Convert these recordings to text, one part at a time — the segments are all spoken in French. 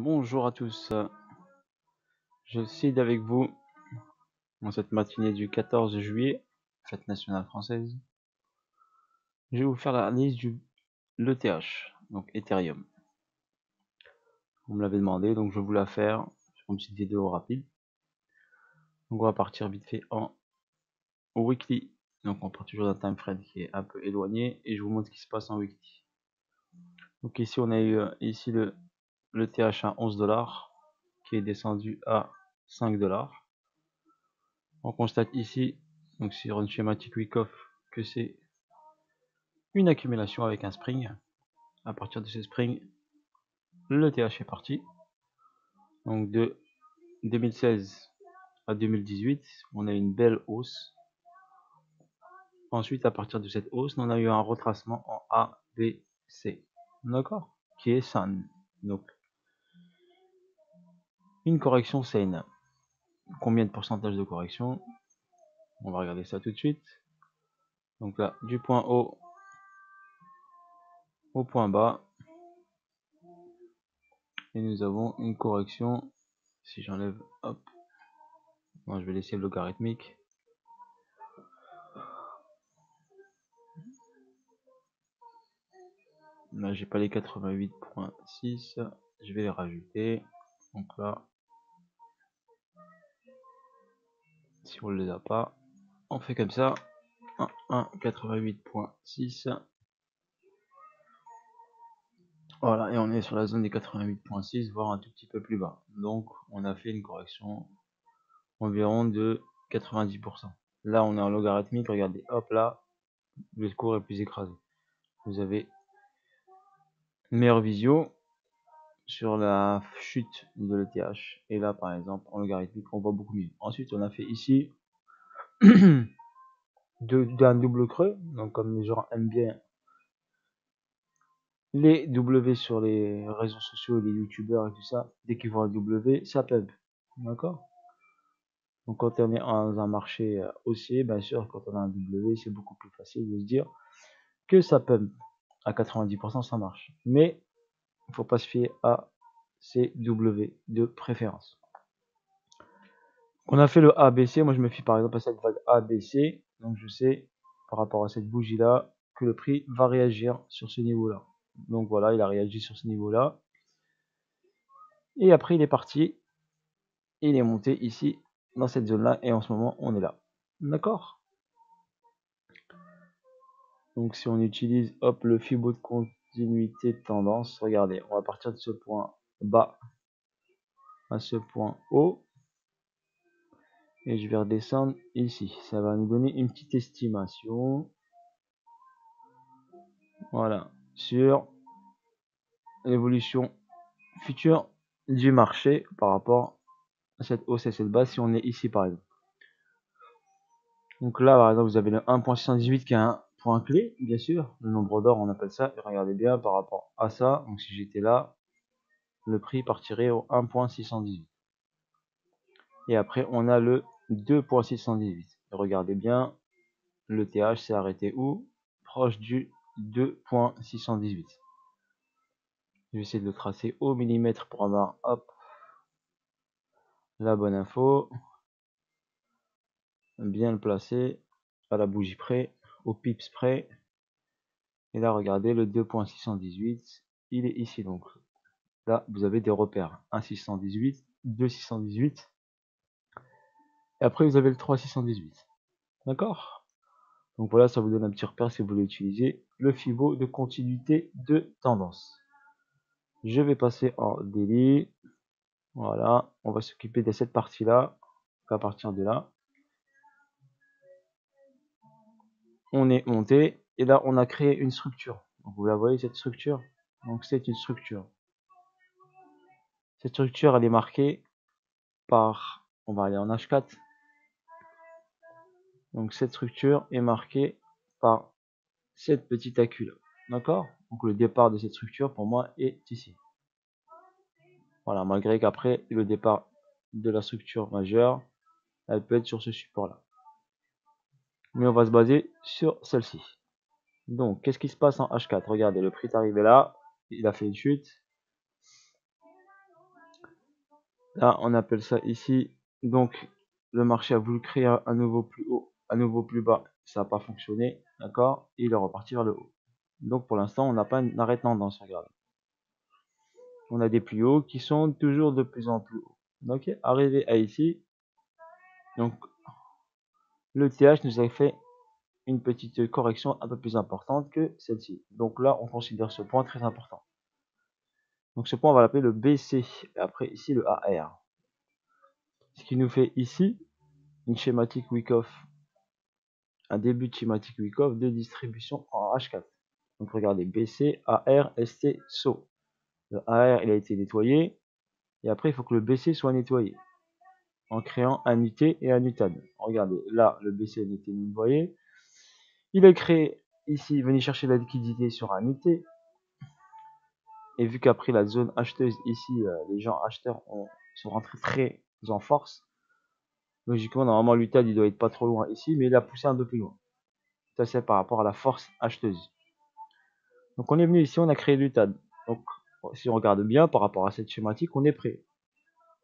Bonjour à tous, je suis avec vous dans cette matinée du 14 juillet, fête nationale française. Je vais vous faire l'analyse du l'ETH, donc Ethereum. Vous me l'avez demandé, donc je vais vous la faire sur une petite vidéo rapide. Donc on va partir vite fait en weekly, donc on part toujours d'un time frame qui est un peu éloigné et je vous montre ce qui se passe en weekly. Donc ici on a eu ici l'ETH à 11$ qui est descendu à 5$. On constate ici, donc sur une schématique Wyckoff, que c'est une accumulation avec un spring. À partir de ce spring, le TH est parti. Donc de 2016 à 2018, on a une belle hausse. Ensuite, à partir de cette hausse, on a eu un retracement en A, B, C. D'accord? Qui est saine. Donc, une correction saine. Combien de pourcentage de correction? On va regarder ça tout de suite. Donc là, du point haut au point bas. Et nous avons une correction. Si j'enlève, hop. Bon, je vais laisser le logarithmique. Là, j'ai pas les 88.6. Je vais les rajouter. Donc là, si on ne les a pas, on fait comme ça. 88.6. Voilà, et on est sur la zone des 88.6, voire un tout petit peu plus bas. Donc, on a fait une correction environ de 90%. Là, on est en logarithmique. Regardez, hop là, le cours est plus écrasé. Vous avez une meilleure visio sur la chute de l'ETH. Et là, par exemple, en logarithmique, on voit beaucoup mieux. Ensuite, on a fait ici d'un double creux. Donc, comme les gens aiment bien les W sur les réseaux sociaux, les youtubeurs et tout ça, dès qu'ils voient un W, ça pump. D'accord? Donc, quand on est dans un marché haussier, bien sûr, quand on a un W, c'est beaucoup plus facile de se dire que ça pump. À 90%, ça marche. Mais il ne faut pas se fier à ces W de préférence. On a fait le ABC. Moi, je me fie par exemple à cette vague ABC. Donc, je sais par rapport à cette bougie là que le prix va réagir sur ce niveau là. Donc voilà, il a réagi sur ce niveau là. Et après, il est parti. Il est monté ici dans cette zone là. Et en ce moment, on est là. D'accord? Donc si on utilise hop le Fibo de continuité de tendance, regardez, on va partir de ce point bas à ce point haut. Et je vais redescendre ici. Ça va nous donner une petite estimation. Voilà. Sur l'évolution future du marché par rapport à cette hausse et cette base si on est ici par exemple. Donc là par exemple vous avez le 1.618 qui est un point clé bien sûr, le nombre d'or on appelle ça, et regardez bien par rapport à ça, donc si j'étais là, le prix partirait au 1.618. Et après on a le 2.618. Regardez bien, le TH s'est arrêté où? Proche du 2.618. Je vais essayer de le tracer au millimètre pour avoir hop la bonne info. Bien le placer à la bougie près, au pips près. Et là regardez le 2.618, il est ici. Donc là vous avez des repères 1.618, 2.618 et après vous avez le 3.618. D'accord? Donc voilà, ça vous donne un petit repère si vous voulez utiliser le Fibo de continuité de tendance. Je vais passer en daily. Voilà, on va s'occuper de cette partie là. À partir de là, on est monté et là on a créé une structure. Donc vous la voyez cette structure? Donc c'est une structure. Cette structure elle est marquée par, on va aller en H4. Donc cette structure est marquée par cette petite accu là. D'accord? Donc le départ de cette structure pour moi est ici. Voilà, malgré qu'après le départ de la structure majeure, elle peut être sur ce support là. Mais on va se baser sur celle-ci. Donc qu'est-ce qui se passe en H4? Regardez, le prix est arrivé là, il a fait une chute. Là, on appelle ça ici. Donc, le marché a voulu créer un nouveau plus haut, un nouveau plus bas. Ça n'a pas fonctionné. D'accord? Il est reparti vers le haut. Donc, pour l'instant, on n'a pas une arrêt de tendance. Regardez. On a des plus hauts qui sont toujours de plus en plus hauts. Ok? Arrivé à ici. Donc, le TH nous a fait une petite correction un peu plus importante que celle-ci. Donc là, on considère ce point très important. Donc ce point, on va l'appeler le BC. Et après, ici, le AR. Ce qui nous fait ici une schématique Wyckoff. Un début de schématique Wyckoff de distribution en H4. Donc regardez, BC, AR, ST, SO. Le AR, il a été nettoyé. Et après, il faut que le BC soit nettoyé. En créant un UT et un UTAD. Regardez, là, le BC a été nettoyé. Il est créé ici, venez chercher la liquidité sur un UT. Et vu qu'après la zone acheteuse ici, les gens acheteurs sont rentrés très en force. Logiquement, normalement, l'UTAD il doit être pas trop loin ici, mais il a poussé un peu plus loin. Ça, c'est par rapport à la force acheteuse. Donc, on est venu ici, on a créé l'UTAD. Donc, si on regarde bien par rapport à cette schématique, on est prêt.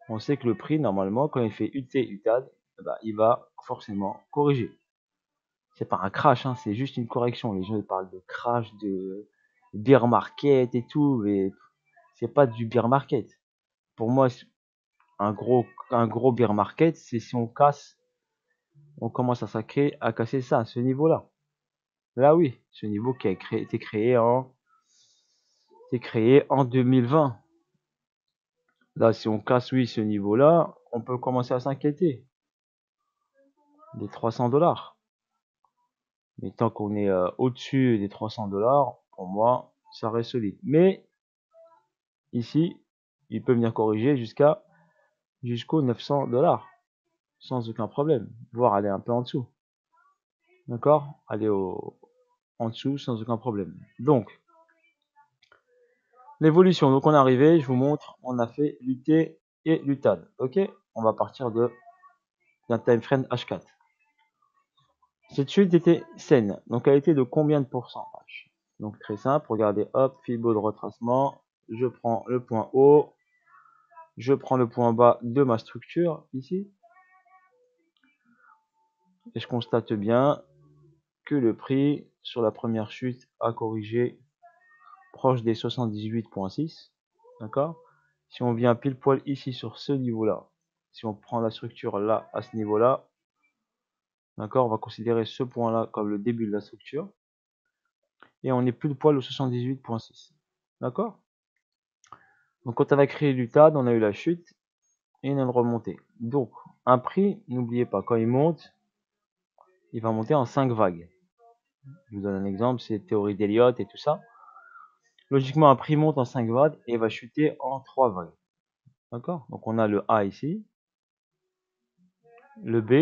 On sait que le prix, normalement, quand il fait UT, UTAD, bah, il va forcément corriger. C'est pas un crash, hein, c'est juste une correction. Les gens ils parlent de crash, de bear market et tout, mais c'est pas du bear market. Pour moi, un gros bear market, c'est si on casse, on commence à casser ça, ce niveau-là. Là, oui, ce niveau qui a été créé en 2020. Là, si on casse, oui, ce niveau-là, on peut commencer à s'inquiéter. Des 300$. Mais tant qu'on est au-dessus des 300$, pour moi, ça reste solide. Mais, ici, il peut venir corriger jusqu'aux 900$. Sans aucun problème. Voire aller un peu en dessous. D'accord? Aller en dessous sans aucun problème. Donc, l'évolution. Donc, on est arrivé, je vous montre, on a fait l'UT et l'UTAD. Ok? On va partir d'un time frame H4. Cette chute était saine. Donc, elle était de combien de pourcentage? Donc, très simple. Regardez, hop, Fibo de retracement. Je prends le point haut. Je prends le point bas de ma structure, ici. Et je constate bien que le prix, sur la première chute, a corrigé proche des 78,6. D'accord? Si on vient pile poil ici sur ce niveau-là, si on prend la structure là, à ce niveau-là, d'accord, on va considérer ce point-là comme le début de la structure. Et on est pile poil au 78,6. D'accord? Donc quand on a créé l'UTAD, on a eu la chute et une remontée. Donc, un prix, n'oubliez pas, quand il monte, il va monter en 5 vagues. Je vous donne un exemple, c'est théorie d'Elliott et tout ça. Logiquement, un prix monte en 5 vagues et va chuter en 3 vagues. D'accord? Donc on a le A ici, le B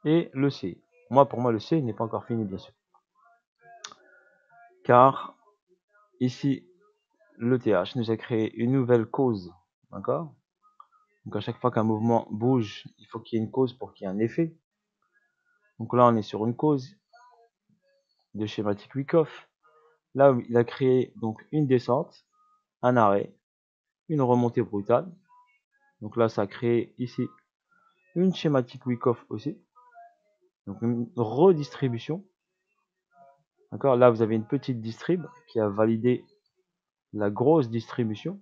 et le C. Pour moi, le C n'est pas encore fini, bien sûr. Car ici, le TH nous a créé une nouvelle cause. D'accord? Donc à chaque fois qu'un mouvement bouge, il faut qu'il y ait une cause pour qu'il y ait un effet. Donc là, on est sur une cause de schématique Wyckoff. Là, il a créé donc une descente, un arrêt, une remontée brutale. Donc là, ça a créé ici une schématique Wyckoff aussi. Donc une redistribution. D'accord? Là, vous avez une petite distrib qui a validé la grosse distribution.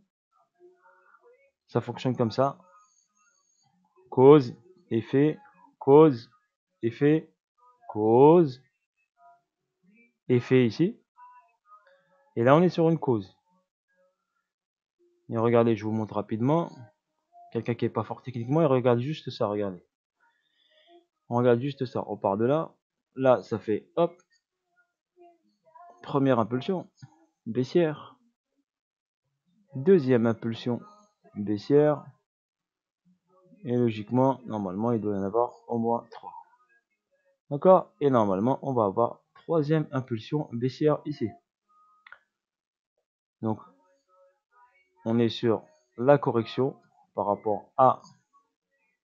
Ça fonctionne comme ça. Cause, effet, cause, effet, cause, effet ici. Et là, on est sur une cause. Et regardez, je vous montre rapidement. Quelqu'un qui n'est pas fort techniquement, il regarde juste ça, regardez. On regarde juste ça, on part de là. Là, ça fait, hop, première impulsion, baissière. Deuxième impulsion, baissière. Et logiquement, normalement, il doit y en avoir au moins 3. D'accord? Et normalement, on va avoir troisième impulsion baissière ici. Donc, on est sur la correction par rapport à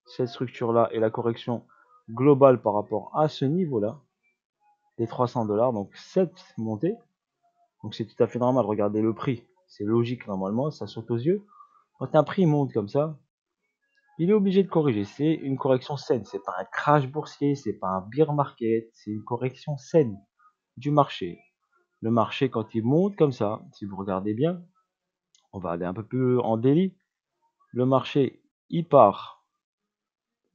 cette structure-là et la correction globale par rapport à ce niveau-là des 300$. Donc, cette montée. Donc, c'est tout à fait normal. Regardez le prix. C'est logique normalement, ça saute aux yeux. Quand un prix monte comme ça, il est obligé de corriger. C'est une correction saine. C'est pas un crash boursier, c'est pas un bear market, c'est une correction saine du marché. Le marché, quand il monte comme ça, si vous regardez bien, on va aller un peu plus en délit. Le marché, il part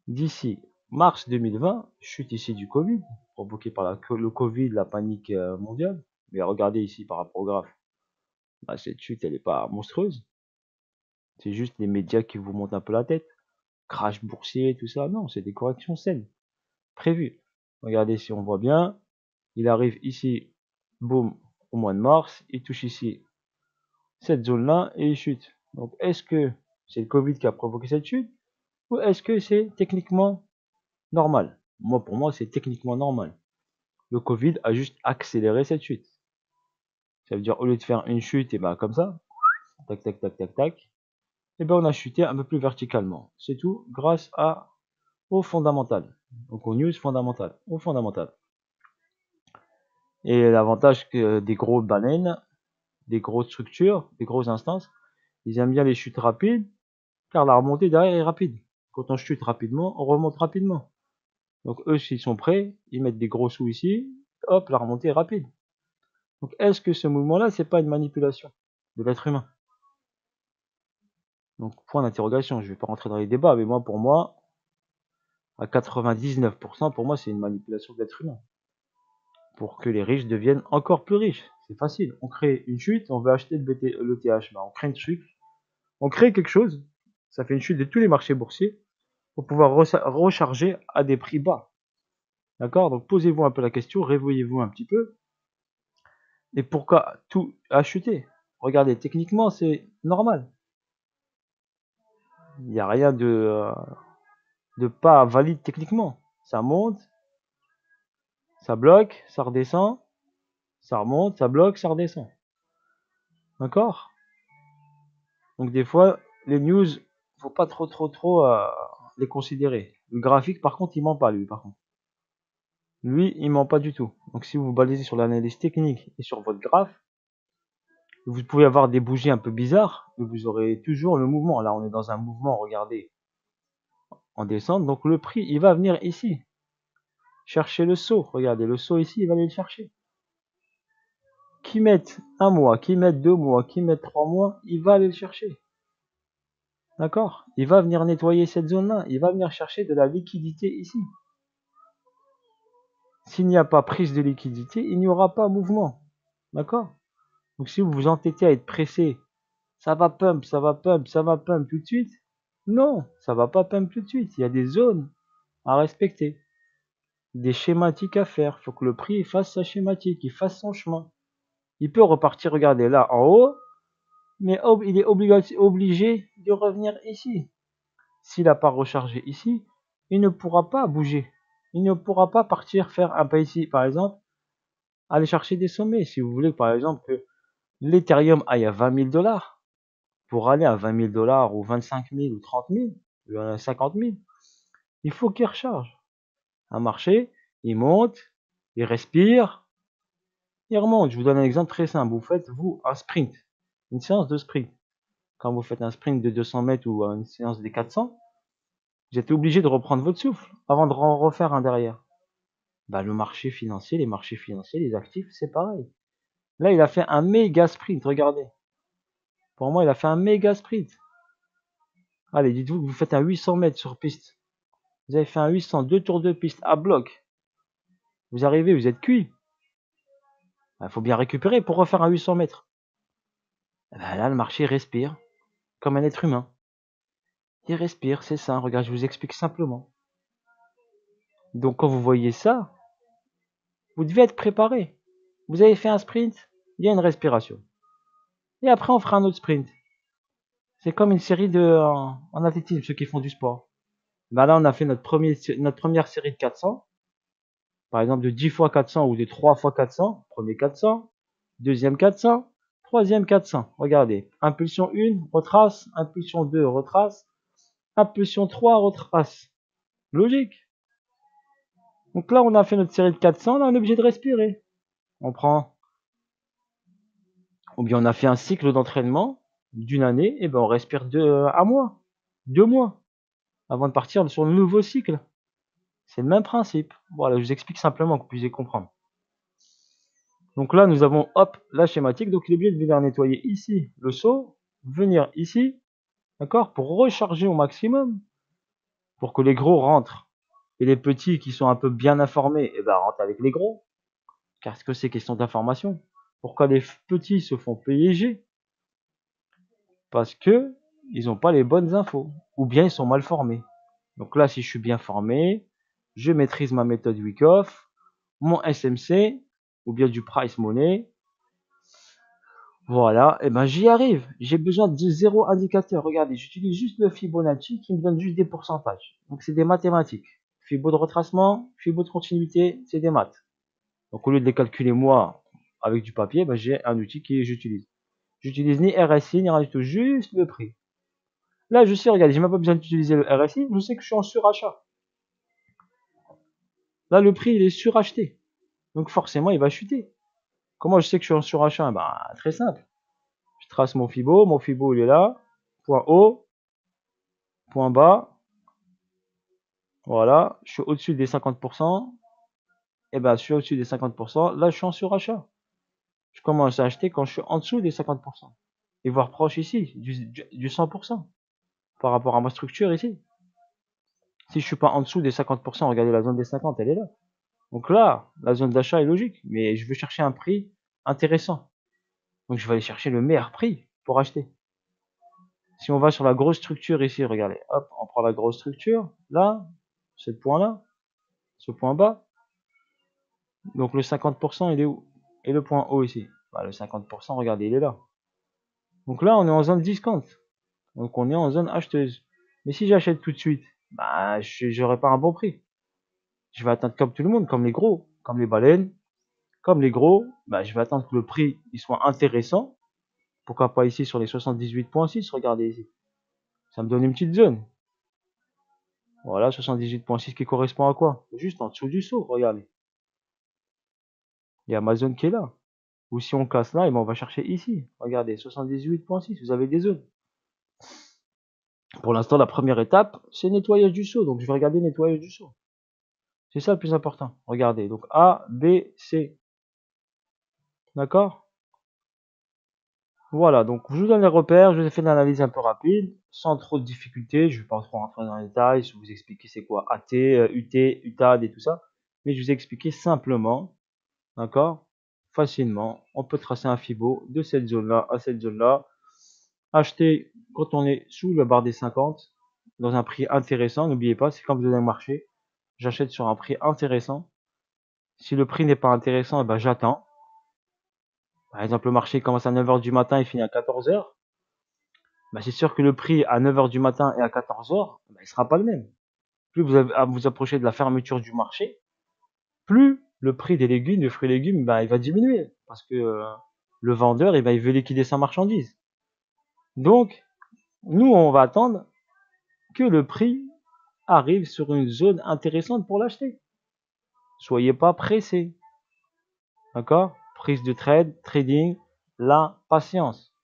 d'ici mars 2020, chute ici du Covid, provoquée par le Covid, la panique mondiale. Mais regardez ici par rapport au graphe, bah, cette chute, elle n'est pas monstrueuse. C'est juste les médias qui vous montent un peu la tête. Crash boursier, tout ça. Non, c'est des corrections saines, prévues. Regardez si on voit bien. Il arrive ici, boum, au mois de mars. Il touche ici cette zone-là et il chute. Donc, est-ce que c'est le Covid qui a provoqué cette chute ou est-ce que c'est techniquement normal? Moi, pour moi, c'est techniquement normal. Le Covid a juste accéléré cette chute. Ça veut dire, au lieu de faire une chute, et ben comme ça, tac, tac, tac, tac, tac, et ben on a chuté un peu plus verticalement. C'est tout grâce au fondamental. Donc aux news fondamentales. Au fondamental. Et l'avantage que des gros baleines, des grosses structures, des grosses instances, ils aiment bien les chutes rapides, car la remontée derrière est rapide. Quand on chute rapidement, on remonte rapidement. Donc eux, s'ils sont prêts, ils mettent des gros sous ici, hop, la remontée est rapide. Donc est-ce que ce mouvement-là, c'est pas une manipulation de l'être humain? Donc point d'interrogation, je ne vais pas rentrer dans les débats, mais moi, pour moi, à 99%, pour moi, c'est une manipulation de l'être humain. Pour que les riches deviennent encore plus riches. C'est facile. On crée une chute, on veut acheter l'ETH. Ben, on crée une chute, on crée quelque chose, ça fait une chute de tous les marchés boursiers, pour pouvoir recharger à des prix bas. D'accord? Donc posez-vous un peu la question, réveillez-vous un petit peu. Et pourquoi tout a chuté? Regardez, techniquement, c'est normal. Il n'y a rien de pas valide techniquement. Ça monte, ça bloque, ça redescend, ça remonte, ça bloque, ça redescend. D'accord? Donc des fois, les news, faut pas trop les considérer. Le graphique, par contre, il ment pas, lui, par contre. Lui, il ment pas du tout. Donc si vous vous basez sur l'analyse technique et sur votre graphe, vous pouvez avoir des bougies un peu bizarres, mais vous aurez toujours le mouvement. Là, on est dans un mouvement, regardez, en descente. Donc le prix, il va venir ici. Chercher le saut. Regardez, le saut ici, il va aller le chercher. Qui mettent un mois, qui mettent 2 mois, qui mettent 3 mois, il va aller le chercher. D'accord? Il va venir nettoyer cette zone-là. Il va venir chercher de la liquidité ici. S'il n'y a pas prise de liquidité, il n'y aura pas mouvement. D'accord? Donc si vous vous entêtez à être pressé, ça va pump, ça va pump, ça va pump tout de suite. Non, ça va pas pump tout de suite. Il y a des zones à respecter. Des schématiques à faire. Il faut que le prix fasse sa schématique, il fasse son chemin. Il peut repartir, regardez là en haut, mais il est obligé de revenir ici. S'il n'a pas rechargé ici, il ne pourra pas bouger. Il ne pourra pas partir faire un pas ici, par exemple, aller chercher des sommets. Si vous voulez, par exemple, que l'Ethereum aille à 20 000 $, pour aller à 20 000 $ ou 25 000 ou 30 000, ou 50 000, il faut qu'il recharge. Un marché, il monte, il respire, il remonte. Je vous donne un exemple très simple. Vous faites, vous, un sprint, une séance de sprint. Quand vous faites un sprint de 200 mètres ou une séance des 400, vous êtes obligé de reprendre votre souffle avant de refaire un derrière. Bah, le marché financier, les marchés financiers, les actifs, c'est pareil. Là, il a fait un méga sprint, regardez. Pour moi, il a fait un méga sprint. Allez, dites-vous que vous faites un 800 mètres sur piste. Vous avez fait un 800, 2 tours de piste à bloc. Vous arrivez, vous êtes cuit. Il faut bien récupérer pour refaire un 800 mètres. Bah, là, le marché respire comme un être humain. Il respire, c'est ça. Regarde, je vous explique simplement. Donc, quand vous voyez ça, vous devez être préparé. Vous avez fait un sprint, il y a une respiration. Et après, on fera un autre sprint. C'est comme une série en athlétisme, ceux qui font du sport. Bah là, on a fait notre première série de 400. Par exemple, de 10 fois 400 ou de 3 fois 400. Premier 400, deuxième 400, troisième 400. Regardez, impulsion 1, retrace, impulsion 2, retrace, impulsion 3, retrace. Logique. Donc là, on a fait notre série de 400, là, on est obligé de respirer. On prend, ou bien on a fait un cycle d'entraînement, d'une année, et ben on respire un mois, 2 mois, avant de partir sur le nouveau cycle. C'est le même principe. Voilà, je vous explique simplement que vous puissiez comprendre. Donc là, nous avons, hop, la schématique. Donc il est obligé de venir nettoyer ici le seau, venir ici, d'accord, pour recharger au maximum, pour que les gros rentrent. Et les petits qui sont un peu bien informés, eh ben, rentrent avec les gros. Car ce que c'est question d'information. Pourquoi les petits se font piéger? Parce que ils n'ont pas les bonnes infos. Ou bien ils sont mal formés. Donc là, si je suis bien formé, je maîtrise ma méthode Wyckoff, mon SMC, ou bien du price money. Voilà, et ben j'y arrive. J'ai besoin de 0 indicateur. Regardez, j'utilise juste le Fibonacci qui me donne juste des pourcentages. Donc c'est des mathématiques. Fibo de retracement, Fibo de continuité, c'est des maths. Donc au lieu de les calculer moi avec du papier, ben, j'ai un outil que j'utilise. J'utilise ni RSI, ni rien du tout, juste le prix. Là, je sais, regardez, j'ai même pas besoin d'utiliser le RSI, je sais que je suis en surachat. Là, le prix, il est suracheté. Donc forcément, il va chuter. Comment je sais que je suis en surachat? Ben, très simple. Je trace mon Fibo il est là. Point haut, point bas. Voilà, je suis au-dessus des 50%. Et ben, je suis au-dessus des 50%. Là, je suis en surachat. Je commence à acheter quand je suis en dessous des 50%. Et voire proche ici, du 100%. Par rapport à ma structure ici. Si je suis pas en dessous des 50%, regardez la zone des 50, elle est là. Donc là, la zone d'achat est logique. Mais je veux chercher un prix intéressant. Donc je vais aller chercher le meilleur prix pour acheter. Si on va sur la grosse structure ici, regardez, hop, on prend la grosse structure, là, ce point-là, ce point bas. Donc le 50%, il est où? Et le point haut ici. Bah, le 50%, regardez, il est là. Donc là, on est en zone discount. Donc on est en zone acheteuse. Mais si j'achète tout de suite, bah, j'aurai pas un bon prix. Je vais attendre comme tout le monde, comme les gros, comme les baleines, comme les gros, bah, je vais attendre que le prix il soit intéressant. Pourquoi pas ici sur les 78.6, regardez ici. Ça me donne une petite zone. Voilà, 78.6 qui correspond à quoi? Juste en dessous du saut, regardez. Il y a ma zone qui est là. Ou si on casse là, et ben on va chercher ici. Regardez, 78.6, vous avez des zones. Pour l'instant, la première étape, c'est nettoyage du saut. Donc je vais regarder nettoyage du saut. C'est ça le plus important. Regardez, donc A, B, C. D'accord? Voilà, donc je vous donne les repères, je vous ai fait une analyse un peu rapide, sans trop de difficultés, je ne vais pas trop rentrer dans les détails, je vais vous expliquer c'est quoi AT, UT, UTAD et tout ça, mais je vous ai expliqué simplement, d'accord, facilement, on peut tracer un Fibo de cette zone-là à cette zone-là, acheter quand on est sous la barre des 50, dans un prix intéressant, n'oubliez pas, c'est quand vous allez au marché, j'achète sur un prix intéressant, si le prix n'est pas intéressant, eh ben j'attends. Par exemple, le marché commence à 9h du matin et finit à 14h. Bah, c'est sûr que le prix à 9h du matin et à 14h, bah, il sera pas le même. Plus vous approchez de la fermeture du marché, plus le prix des légumes, des fruits et légumes, bah, il va diminuer. Parce que le vendeur, il veut liquider sa marchandise. Donc, nous, on va attendre que le prix arrive sur une zone intéressante pour l'acheter. Soyez pas pressés. D'accord? Prise de trade, trading, la patience.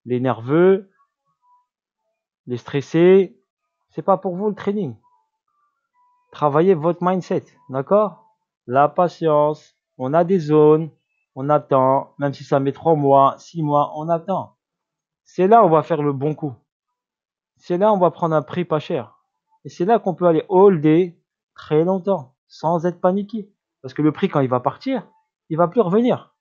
Les nerveux, les stressés, c'est pas pour vous le trading. Travaillez votre mindset, d'accord? La patience, on a des zones, on attend, même si ça met 3 mois, 6 mois, on attend. C'est là où on va faire le bon coup. C'est là où on va prendre un prix pas cher. Et c'est là qu'on peut aller holder très longtemps, sans être paniqué. Parce que le prix, quand il va partir, il va plus revenir.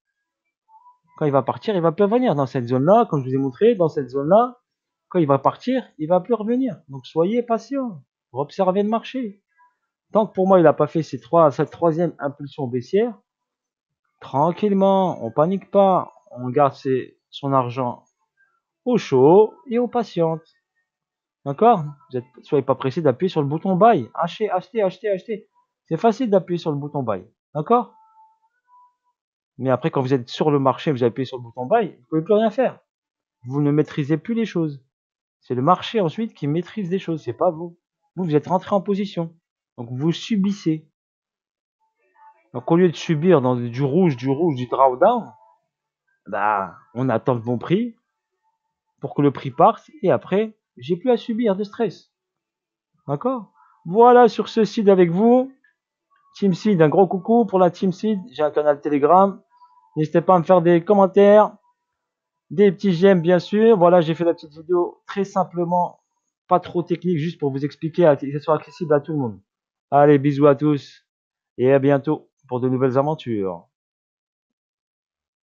Quand il va partir, il va plus revenir. Dans cette zone-là, comme je vous ai montré, dans cette zone-là, quand il va partir, il va plus revenir. Donc soyez patient. Observez le marché. Tant que pour moi, il n'a pas fait cette troisième impulsion baissière, tranquillement, on panique pas, on garde son argent au chaud et on patiente. D'accord? Soyez pas pressé d'appuyer sur le bouton buy. Achetez, achetez, achetez, achetez. C'est facile d'appuyer sur le bouton buy. D'accord? Mais après, quand vous êtes sur le marché, vous appuyez sur le bouton buy, vous ne pouvez plus rien faire. Vous ne maîtrisez plus les choses. C'est le marché ensuite qui maîtrise les choses, c'est pas vous. Vous êtes rentré en position. Donc vous subissez. Donc au lieu de subir dans du rouge, du drawdown, bah on attend le bon prix pour que le prix parte et après, j'ai plus à subir de stress. D'accord? Voilà sur ce site avec vous. Team Seed, un gros coucou pour la Team Seed. J'ai un canal Telegram. N'hésitez pas à me faire des commentaires, des petits j'aime bien sûr. Voilà, j'ai fait la petite vidéo très simplement, pas trop technique, juste pour vous expliquer que ce soit accessible à tout le monde. Allez, bisous à tous et à bientôt pour de nouvelles aventures.